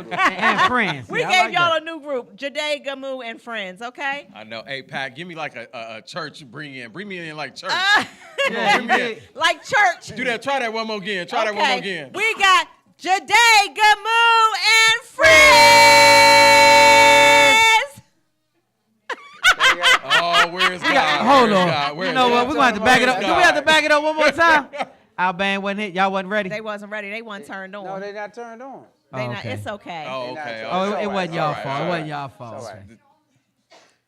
and friends. We Yeah, gave like y'all that. a new group, Jide, Gamu, and friends, okay? I know. Hey, Pat, give me like a church you bring in. Bring me in like church. Yeah, Bring me in. Like church. Do that. Try that one more again. Try that one more again. We got Jide, Gamu, and friends. Oh, where's God? Hold Where's on. God? Where's You know what? God? We're going to have to back it up. Where's Do we have to God? back it up one more time? Our band wasn't hit. Y'all wasn't ready? They wasn't ready. They wasn't turned on. No, they're not turned on. They not, okay. it's okay. Oh, okay. Oh, It's it all wasn't right, y'all all fault. right, It all wasn't right. y'all fault. It's all right.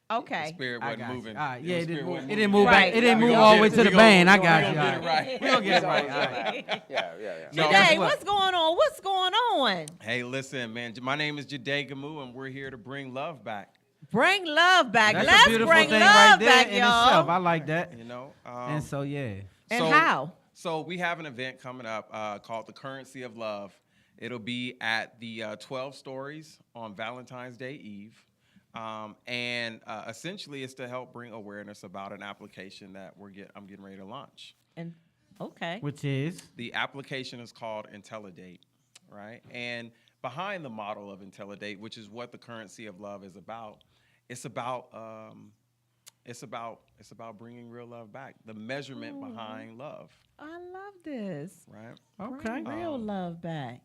Okay. The spirit I wasn't got you. moving. All right, The yeah, it spirit didn't move. wasn't It didn't moving. move back. Right. It didn't We move gonna all get the way it. to the We gonna- band. I we got gonna you. get it right. We gonna get it right. It's All all right. Yeah. No, Jide, what? what's going on? What's going on? Hey, listen, man. My name is Jide Gamu, and we're here to bring love back. Bring love back. That's Let's a beautiful bring thing love right there back, in y'all. itself. I like that. You know. And so, yeah. And how? So we have an event coming up called the Currency of Love. It'll be at the 12 Stories on Valentine's Day Eve. And essentially it's to help bring awareness about an application that I'm getting ready to launch. And okay. Which is? The application is called Intellidate, right? And behind the model of Intellidate, which is what the Currency of Love is about, it's about bringing real love back. The measurement behind love, I love this. right? Okay. Bring real love back.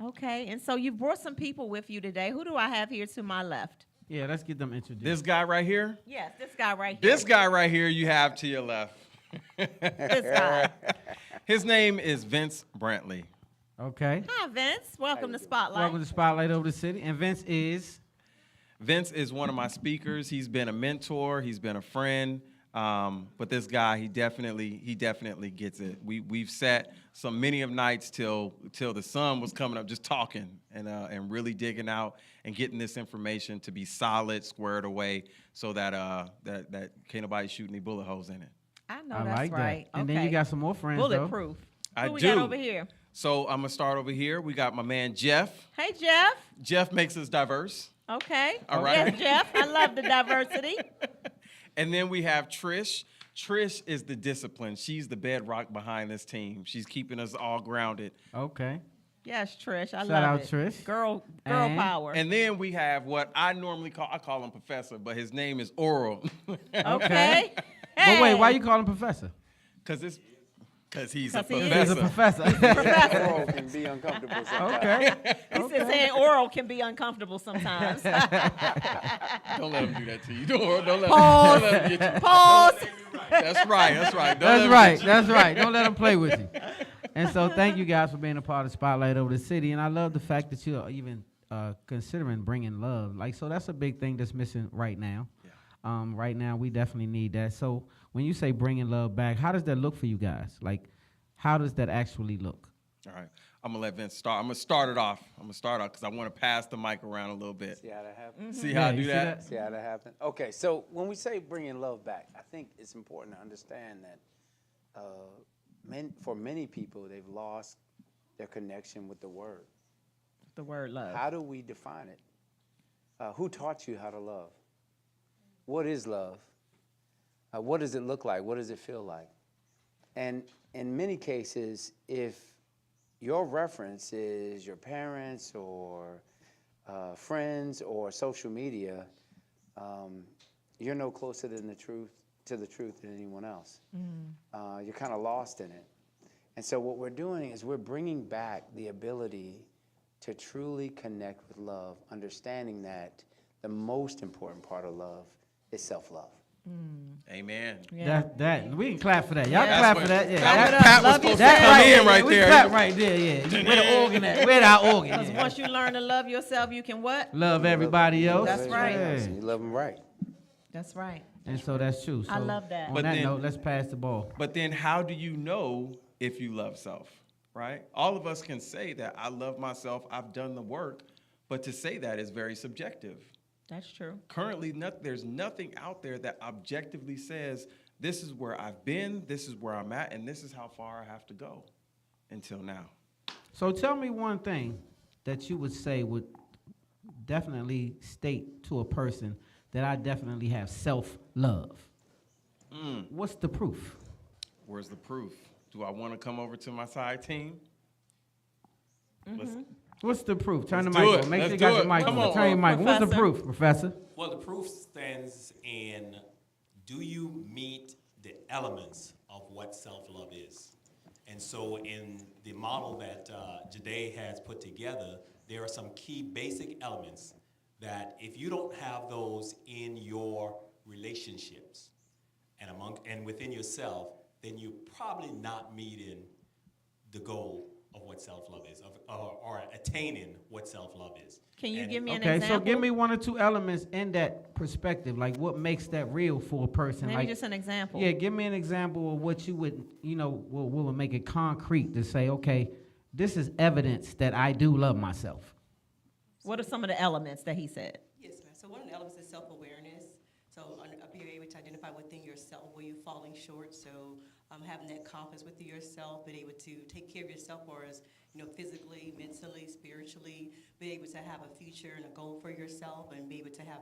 Okay. And so you brought some people with you today. Who do I have here to my left? Yeah, let's get them introduced. This guy right here, Yes, this guy right here. this guy right here you have to your left. This guy. His name is Vince Brantley. Okay. Hi, Vince. Welcome to Spotlight. Welcome to Spotlight Over the City. And Vince is? Vince is one of my speakers. He's been a mentor. He's been a friend. But this guy, he definitely gets it. We've sat many of nights till the sun was coming up, just talking and really digging out and getting this information to be solid, squared away, so that that can't nobody shoot any bullet holes in it. I know I that's like right. that. And okay. then you got some more friends, though. Bulletproof. I Who we do. got over here? So I'm gonna start over here. We got my man Jeff. Hey, Jeff. Jeff makes us diverse. Okay. All right. Yes, Jeff. I love the diversity. And then we have Trish. Trish is the discipline. She's the bedrock behind this team. She's keeping us all grounded. Okay. Yes, Trish. I Shout love out, it. Trish. Girl And- power. And then we have what I normally call him Professor, but his name is Oral. okay. But wait, why Hey. you call him Professor? Because he's a 'Cause he is. He's a professor. professor. Oral can be uncomfortable sometimes. Okay. He said saying oral can be uncomfortable sometimes. Don't let him do that to you. Don't let Pause. him get you. Pause. That's right. Don't let That's him right. get you. That's right. Don't let them play with you. And so thank you guys for being a part of Spotlight Over the City. And I love the fact that you're even considering bringing love. Like, so that's a big thing that's missing right now. Yeah. Right now, we definitely need that. So when you say bringing love back, how does that look for you guys? Like, how does that actually look? All right. I'm going to let Vince start. I'm going to start it off. Because I want to pass the mic around a little bit. See how that happens? See how I Yeah, do you see that? that? See how that happens? Okay, so when we say bringing love back, I think it's important to understand that for many people, they've lost their connection with the word. The word love. How do we define it? Who taught you how to love? What is love? What does it look like? What does it feel like? And in many cases, if your reference is your parents or friends or social media, you're no closer to the truth than anyone else. You're kind of lost in it. And so what we're doing is we're bringing back the ability to truly connect with love, understanding that the most important part of love is self-love. Amen. Yeah. That we can clap for that. Y'all Yeah. clap That's for what- that. Yeah. Clap That- it up. Pat was Love supposed to yourself. come in yeah, right we there. clap right there, yeah. Where the organ at? Where our organ? Because Yeah. once you learn to love yourself, you can what? Love everybody else. That's right. Yeah. You love them right. That's right. And so that's true. So I love that. On But that then- note, let's pass the ball. But then how do you know if you love self, right? All of us can say that I love myself, I've done the work, but to say that is very subjective. That's true. Currently, there's nothing out there that objectively says, this is where I've been, this is where I'm at, and this is how far I have to go until now. So tell me one thing that you would say would definitely state to a person that I definitely have self-love. What's the proof? Where's the proof? Do I want to come over to my side team? What's the proof? Turn Let's the do mic it. on. Make sure Let's you got do your it. mic Come on. on, Turn your mic on. What's the Professor. proof, Professor? Well, the proof stands in, do you meet the elements of what self-love is? And so in the model that Jide has put together, there are some key basic elements that if you don't have those in your relationships and within yourself, then you're probably not meeting the goal of what self-love is, or attaining what self-love is. Can you And- give me an Okay, example? so give me one or two elements in that perspective. Like what makes that real for a person? Maybe like, just an example. yeah, give me an example of what you would, what would make it concrete to say, okay, this is evidence that I do love myself. What are some of the elements that he said? Yes, ma'am. So one of the elements is self-awareness. So being able to identify within yourself where you're falling short. So having that confidence within yourself, being able to take care of yourself, or as physically, mentally, spiritually, be able to have a future and a goal for yourself, and be able to have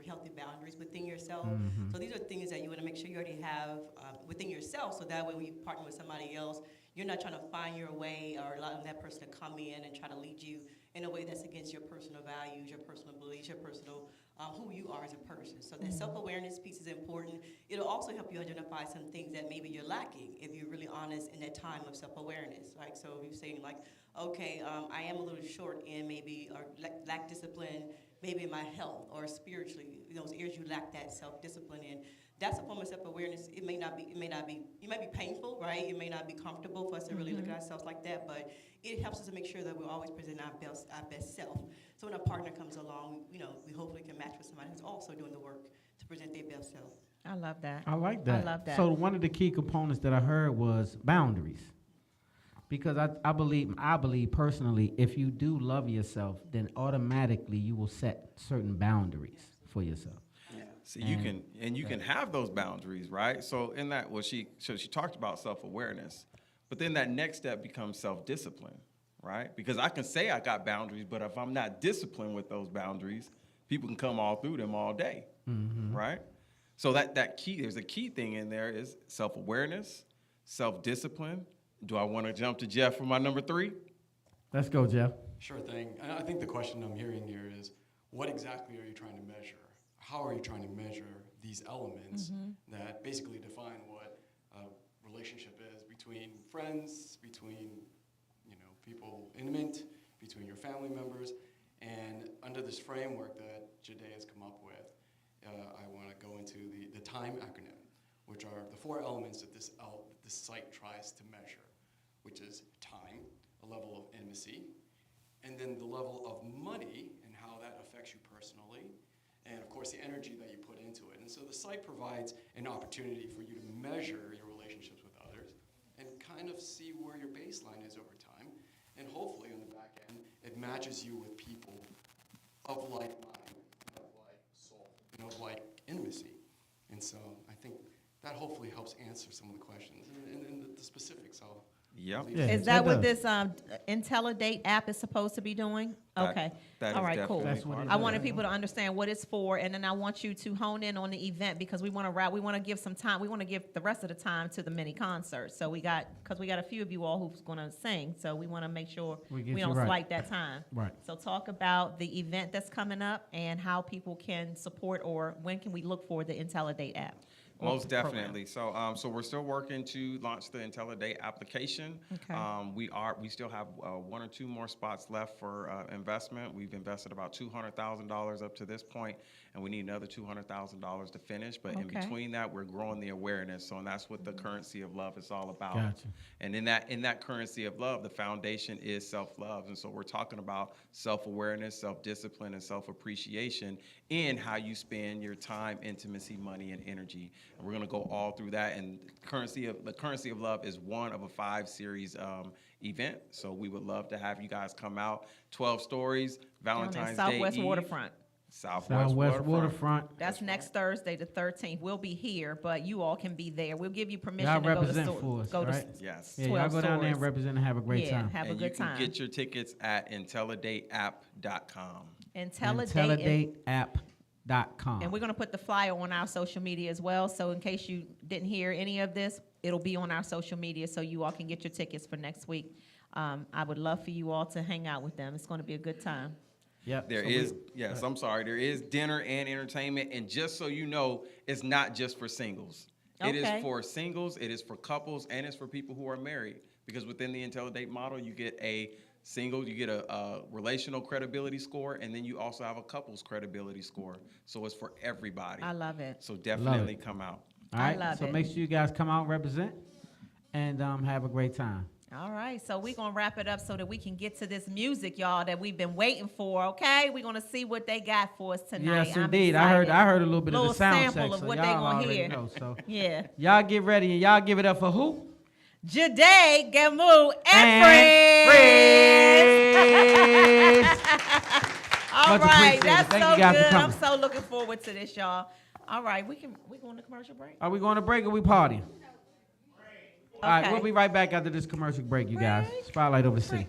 healthy boundaries within yourself. So these are things that you want to make sure you already have within yourself. So that way, when you partner with somebody else, you're not trying to find your way or allowing that person to come in and try to lead you in a way that's against your personal values, your personal beliefs, your personal who you are as a person. So that self-awareness piece is important. It'll also help you identify some things that maybe you're lacking if you're really honest in that time of self-awareness. Like, so if you're saying like, okay, I am a little short in maybe, or lack discipline, maybe in my health or spiritually, those areas you lack that self-discipline in. That's a form of self-awareness. It might be painful, right? It may not be comfortable for us to really look at ourselves like that, but it helps us to make sure that we're always presenting our best self. So when a partner comes along, we hopefully can match with somebody who's also doing the work to present their best self. I love that. I like that. I love that. So one of the key components that I heard was boundaries. Because I believe personally, if you do love yourself, then automatically you will set certain boundaries for yourself. So you can have those boundaries, right? So in that, she talked about self-awareness, but then that next step becomes self-discipline, right? Because I can say I got boundaries, but if I'm not disciplined with those boundaries, people can come all through them all day, right? So there's a key thing in there is self-awareness, self-discipline. Do I want to jump to Jeff for my number 3? Let's go, Jeff. Sure thing. And I think the question I'm hearing here is, what exactly are you trying to measure? How are you trying to measure these elements that basically define what a relationship is between friends, between people intimate, between your family members? And under this framework that Jide has come up with, I want to go into the TIME acronym, which are the 4 elements that this site tries to measure, which is time, a level of intimacy, and then the level of money and how that affects you personally, and of course the energy that you put into it. And so the site provides an opportunity for you to measure your relationships with others and kind of see where your baseline is over time. And hopefully on the back end, it matches you with people of like mind, of like soul, and of like intimacy. And so I think that hopefully helps answer some of the questions and the specifics. Yep. Yeah, Is that what does. this IntelliDate app is supposed to be doing? That- Okay. that All is right, cool. definitely That's what part it of I is. wanted people to understand what it's for, and then I want you to hone in on the event because we want to give some time. We want to give the rest of the time to the mini concert. So because we got a few of you all who's going to sing, so we want to make sure We we get you don't right. slight that time. Right. So talk about the event that's coming up and how people can support, or when can we look for the IntelliDate app? or Most program? definitely. So, so we're still working to launch the IntelliDate application. Okay. We still have 1 or 2 more spots left for investment. We've invested about $200,000 up to this point, and we need another $200,000 to finish. But in Okay. between that, we're growing the awareness. So, and that's what the currency of love is all about. Gotcha. And in that currency of love, the foundation is self-love. And so we're talking about self-awareness, self-discipline, and self-appreciation in how you spend your time, intimacy, money, and energy. And we're going to go all through that. And the currency of love is one of a 5-series event. So we would love to have you guys come out. 12 stories, Down in Valentine's Day Southwest Eve. Waterfront. Southwest Waterfront. That's next Thursday, the 13th. We'll be here, but you all can be there. We'll give you permission Y'all to go to represent store. for us, go to right? Yes. Yeah, y'all 12 go down there and stores. represent and have a great Yeah, time. have a And good you can time. get your tickets at IntelliDateApp.com. IntelliDate. IntelliDateApp.com. And we're going to put the flyer on our social media as well. So in case you didn't hear any of this, it'll be on our social media so you all can get your tickets for next week. I would love for you all to hang out with them. It's going to be a good time. Yep. There so is, yes, I'm sorry, there is dinner and entertainment, and just so you know, it's not just for singles. It is Okay. for singles, it is for couples, and it's for people who are married. Because within the IntelliDate model, you get a single, you get a relational credibility score, and then you also have a couples credibility score. So it's for everybody. I love it. So definitely come out. All I right. love so it. make sure you guys come out and represent, and have a great time. All right, so we're going to wrap it up so that we can get to this music, y'all, that we've been waiting for, okay? We're going to see what they got for us tonight. Yes, I'm indeed. excited. I heard a little bit of Little the sound sample check, of so what they y'all gonna already hear. know. So Yeah. y'all get ready and y'all give it up for who? Jide, Gamu, and friends. friends. All Much right, appreciated. that's Thank so you guys for good. I'm coming. so looking forward to this, y'all. All right, we going to commercial break? Are we going to break or we partying? All right, Okay. we'll be right back after this commercial break, you guys. Spotlight over the city.